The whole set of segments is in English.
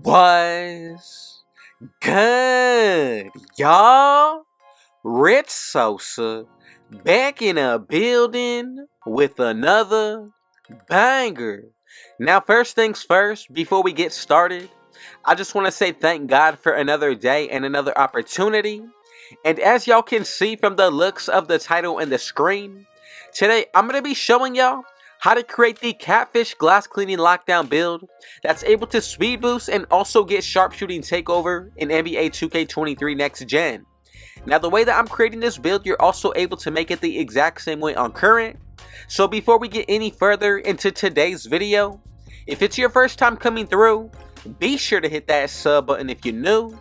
Was good, y'all? Rich Sosa back in a building with another banger. Now, first things first, before we get started, I just want to say thank God for another day and another opportunity. And as y'all can see from the looks of the title and the screen, today I'm going to be showing y'all how to create the CATFISH glass cleaning lockdown build that's able to speed boost and also get sharpshooting takeover in NBA 2K23 Next Gen. Now, the way that I'm creating this build, you're also able to make it the exact same way on current. So before we get any further into today's video, if it's your first time coming through, be sure to hit that sub button if you're new.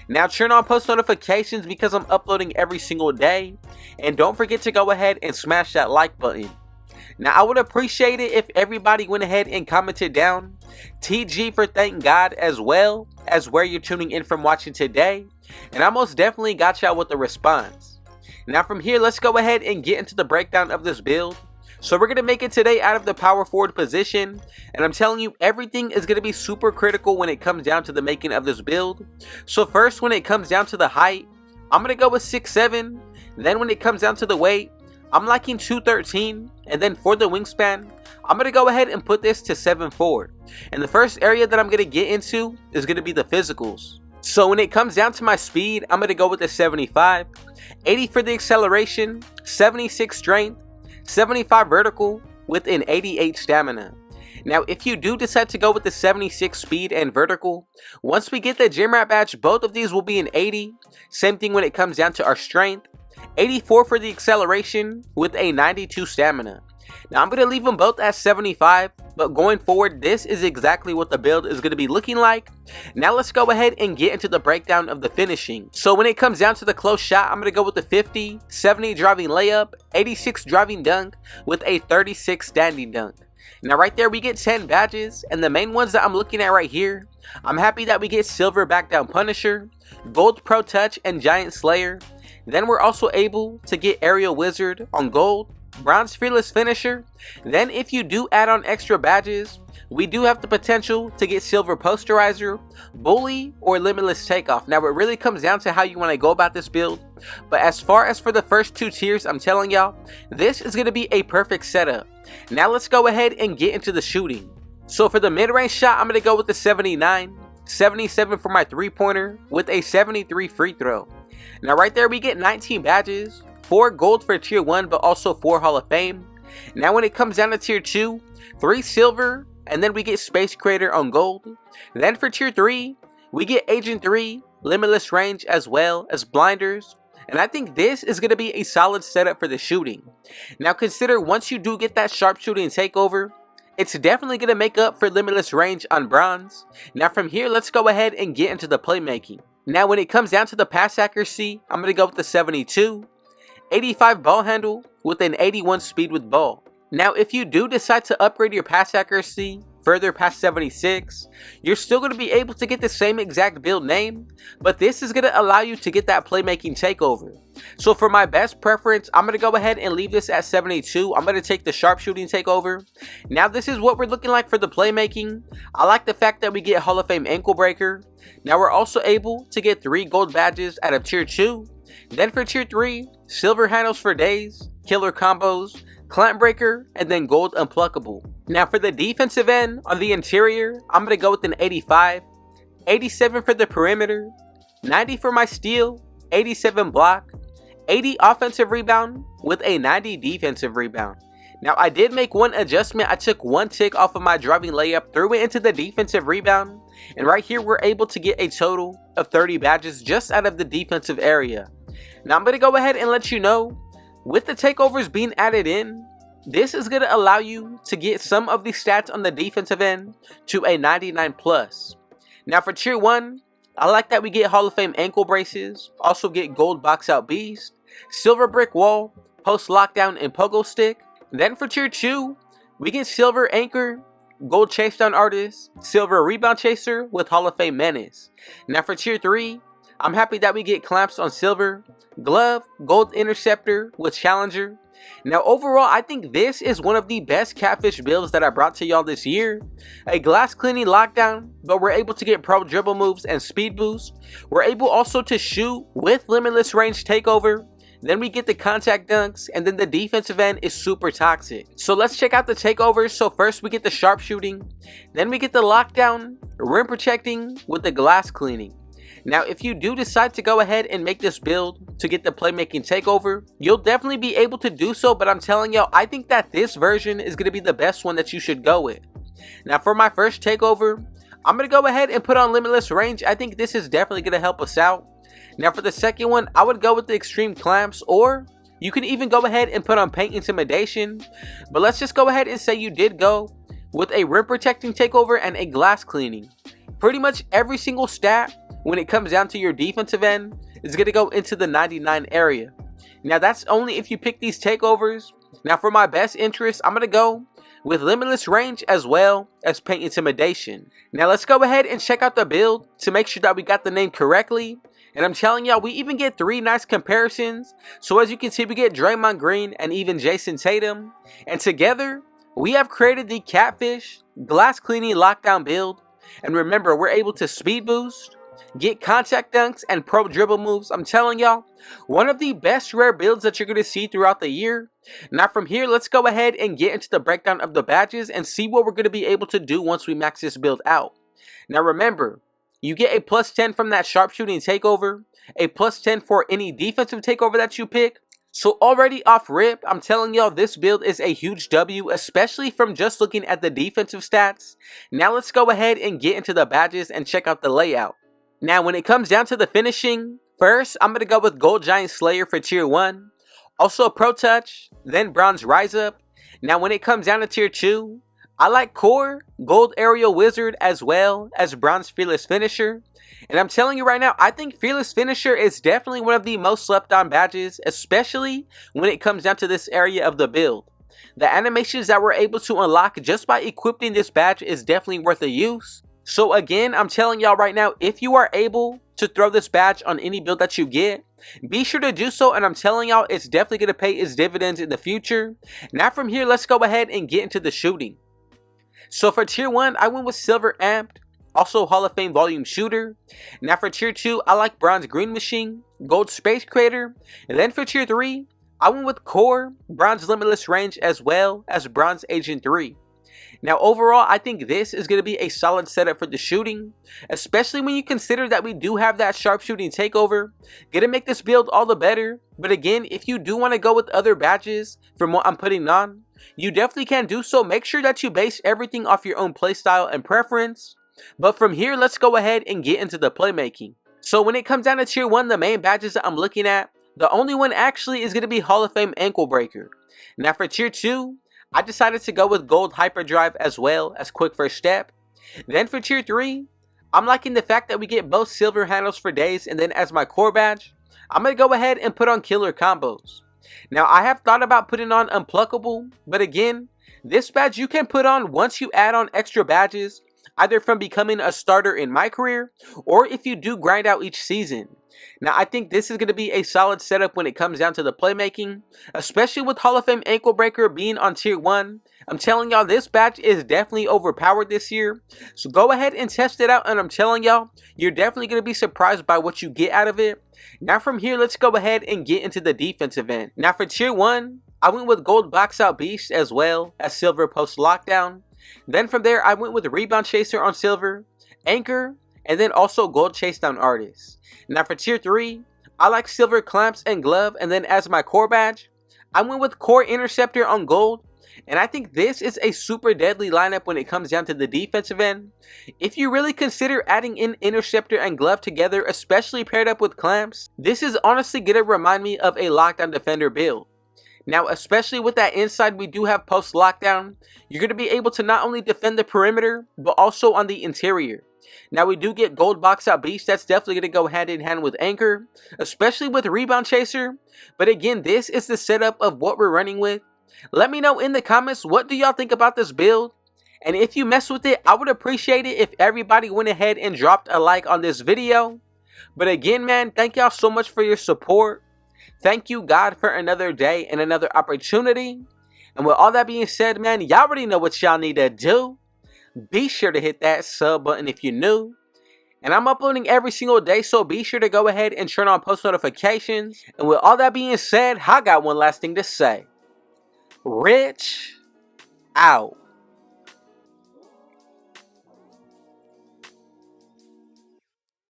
Now turn on post notifications because I'm uploading every single day. And don't forget to go ahead and smash that like button. Now, I would appreciate it if everybody went ahead and commented down TG for thank God, as well as where you're tuning in from watching today. And I most definitely got y'all with the response. Now from here, let's go ahead and get into the breakdown of this build. So we're going to make it today out of the power forward position. And I'm telling you, everything is going to be super critical when it comes down to the making of this build. So first, when it comes down to the height, I'm going to go with 6'7". Then when it comes down to the weight, I'm liking 213, and then for the wingspan, I'm going to go ahead and put this to 7'4". And the first area that I'm going to get into is going to be the physicals. So when it comes down to my speed, I'm going to go with the 75, 80 for the acceleration, 76 strength, 75 vertical with an 88 stamina. Now, if you do decide to go with the 76 speed and vertical, once we get the gym rat badge, both of these will be an 80. Same thing when it comes down to our strength. 84 for the acceleration with a 92 stamina. Now I'm going to leave them both at 75, but going forward, this is exactly what the build is going to be looking like. Now let's go ahead and get into the breakdown of the finishing. So when it comes down to the close shot, I'm going to go with the 50, 70 driving layup, 86 driving dunk with a 36 standing dunk. Now right there we get 10 badges, and the main ones that I'm looking at right here, I'm happy that we get silver back down Punisher, gold pro touch and giant slayer. Then we're also able to get aerial wizard on gold, bronze fearless finisher. Then if you do add on extra badges, we do have the potential to get silver posterizer, bully, or limitless takeoff. Now it really comes down to how you want to go about this build, but as far as for the first two tiers, I'm telling y'all, this is going to be a perfect setup. Now let's go ahead and get into the shooting. So for the mid-range shot, I'm going to go with the 79, 77 for my three-pointer with a 73 free throw. Now right there we get 19 badges, 4 gold for tier 1 but also 4 Hall of Fame. Now when it comes down to tier 2, 3 silver, and then we get Space Creator on gold. Then for tier 3, we get Agent 3, Limitless Range as well as Blinders. And I think this is going to be a solid setup for the shooting. Now consider once you do get that sharpshooting takeover, it's definitely going to make up for Limitless Range on bronze. Now from here, let's go ahead and get into the playmaking. Now when it comes down to the pass accuracy, I'm going to go with the 72, 85 ball handle with an 81 speed with ball. Now if you do decide to upgrade your pass accuracy further past 76, you're still going to be able to get the same exact build name, but this is going to allow you to get that playmaking takeover. So for my best preference, I'm going to go ahead and leave this at 72. I'm going to take the sharpshooting takeover. Now this is what we're looking like for the playmaking. I like the fact that we get Hall of Fame ankle breaker. Now we're also able to get 3 gold badges out of tier 2. Then for tier 3, silver handles for days, killer combos, clamp breaker, and then gold unpluckable. Now for the defensive end, on the interior, I'm going to go with an 85, 87 for the perimeter, 90 for my steal, 87 block, 80 offensive rebound with a 90 defensive rebound. Now I did make one adjustment. I took 1 tick off of my driving layup, threw it into the defensive rebound, and right here we're able to get a total of 30 badges just out of the defensive area. Now I'm going to go ahead and let you know, with the takeovers being added in, this is going to allow you to get some of the stats on the defensive end to a 99 plus. Now for tier 1, I like that we get Hall of Fame ankle braces, also get gold box out beast, silver brick wall, post lockdown and pogo stick. Then for tier 2, we get silver anchor, gold chase down artist, silver rebound chaser with Hall of Fame menace. Now for tier 3, I'm happy that we get clamps on silver, glove, gold interceptor with challenger. Now overall, I think this is one of the best catfish builds that I brought to y'all this year. A glass cleaning lockdown, but we're able to get pro dribble moves and speed boost. We're able also to shoot with limitless range takeover. Then we get the contact dunks, and then the defensive end is super toxic. So let's check out the takeovers. So first we get the sharpshooting, then we get the lockdown, rim protecting with the glass cleaning. Now if you do decide to go ahead and make this build to get the playmaking takeover, you'll definitely be able to do so, but I'm telling y'all, I think that this version is going to be the best one that you should go with. Now for my first takeover, I'm going to go ahead and put on limitless range. I think this is definitely going to help us out. Now for the second one, I would go with the extreme clamps, or you can even go ahead and put on paint intimidation. But let's just go ahead and say you did go with a rim protecting takeover and a glass cleaning. Pretty much every single stat when it comes down to your defensive end is going to go into the 99 area. Now that's only if you pick these takeovers. Now for my best interest, I'm going to go with limitless range as well as paint intimidation. Now let's go ahead and check out the build to make sure that we got the name correctly. And I'm telling y'all, we even get 3 nice comparisons. So as you can see, we get Draymond Green and even Jason Tatum. And together, we have created the Catfish glass cleaning lockdown build. And remember, we're able to speed boost, get contact dunks, and pro dribble moves. I'm telling y'all, one of the best rare builds that you're going to see throughout the year. Now from here, let's go ahead and get into the breakdown of the badges and see what we're going to be able to do once we max this build out. Now remember, you get a plus 10 from that sharpshooting takeover, a plus 10 for any defensive takeover that you pick. So already off rip, I'm telling y'all, this build is a huge W, especially from just looking at the defensive stats. Now let's go ahead and get into the badges and check out the layout. Now when it comes down to the finishing, first I'm going to go with Gold Giant Slayer for tier 1, also Pro Touch, then Bronze Rise Up. Now when it comes down to tier 2, I like Core, Gold Aerial Wizard, as well as Bronze Fearless Finisher. And I'm telling you right now, I think Fearless Finisher is definitely one of the most slept on badges, especially when it comes down to this area of the build. The animations that we're able to unlock just by equipping this badge is definitely worth a use. So again, I'm telling y'all right now, if you are able to throw this badge on any build that you get, be sure to do so, and I'm telling y'all, it's definitely going to pay its dividends in the future. Now from here, let's go ahead and get into the shooting. So for tier 1, I went with Silver Amped, also Hall of Fame Volume Shooter. Now for tier 2, I like Bronze Green Machine, Gold Space Creator. And then for tier 3, I went with Core, Bronze Limitless Range, as well as Bronze Agent 3. Now overall, I think this is going to be a solid setup for the shooting, especially when you consider that we do have that sharpshooting takeover. Gonna make this build all the better. But again, if you do want to go with other badges from what I'm putting on, you definitely can do so. Make sure that you base everything off your own playstyle and preference. But from here, let's go ahead and get into the playmaking. So when it comes down to tier 1, the main badges that I'm looking at, the only one actually is going to be Hall of Fame Ankle Breaker. Now for tier 2, I decided to go with Gold Hyperdrive as well as Quick First Step. Then for tier 3, I'm liking the fact that we get both silver handles for days, and then as my core badge, I'm going to go ahead and put on Killer Combos. Now I have thought about putting on Unpluckable, but again, this badge you can put on once you add on extra badges, either from becoming a starter in my career, or if you do grind out each season. Now I think this is going to be a solid setup when it comes down to the playmaking, especially with Hall of Fame Ankle Breaker being on tier 1. I'm telling y'all, this badge is definitely overpowered this year. So go ahead and test it out, and I'm telling y'all, you're definitely going to be surprised by what you get out of it. Now from here, let's go ahead and get into the defensive end. Now for tier 1, I went with Gold Box Out Beast as well as Silver Post Lockdown. Then from there, I went with Rebound Chaser on Silver, Anchor, and then also Gold Chase Down Artist. Now for tier 3, I like Silver Clamps and Glove, and then as my core badge, I went with Core Interceptor on Gold. And I think this is a super deadly lineup when it comes down to the defensive end. If you really consider adding in Interceptor and Glove together, especially paired up with Clamps, this is honestly going to remind me of a Lockdown Defender build. Now, especially with that inside, we do have Post Lockdown. You're going to be able to not only defend the perimeter, but also on the interior. Now, we do get Gold Box Out Beast. That's definitely going to go hand in hand with Anchor, especially with Rebound Chaser. But again, this is the setup of what we're running with. Let me know in the comments, what do y'all think about this build? And if you mess with it, I would appreciate it if everybody went ahead and dropped a like on this video. But again, man, thank y'all so much for your support. Thank you, God, for another day and another opportunity. And with all that being said, man, y'all already know what y'all need to do. Be sure to hit that sub button if you're new. And I'm uploading every single day, so be sure to go ahead and turn on post notifications. And with all that being said, I got one last thing to say. Rich out.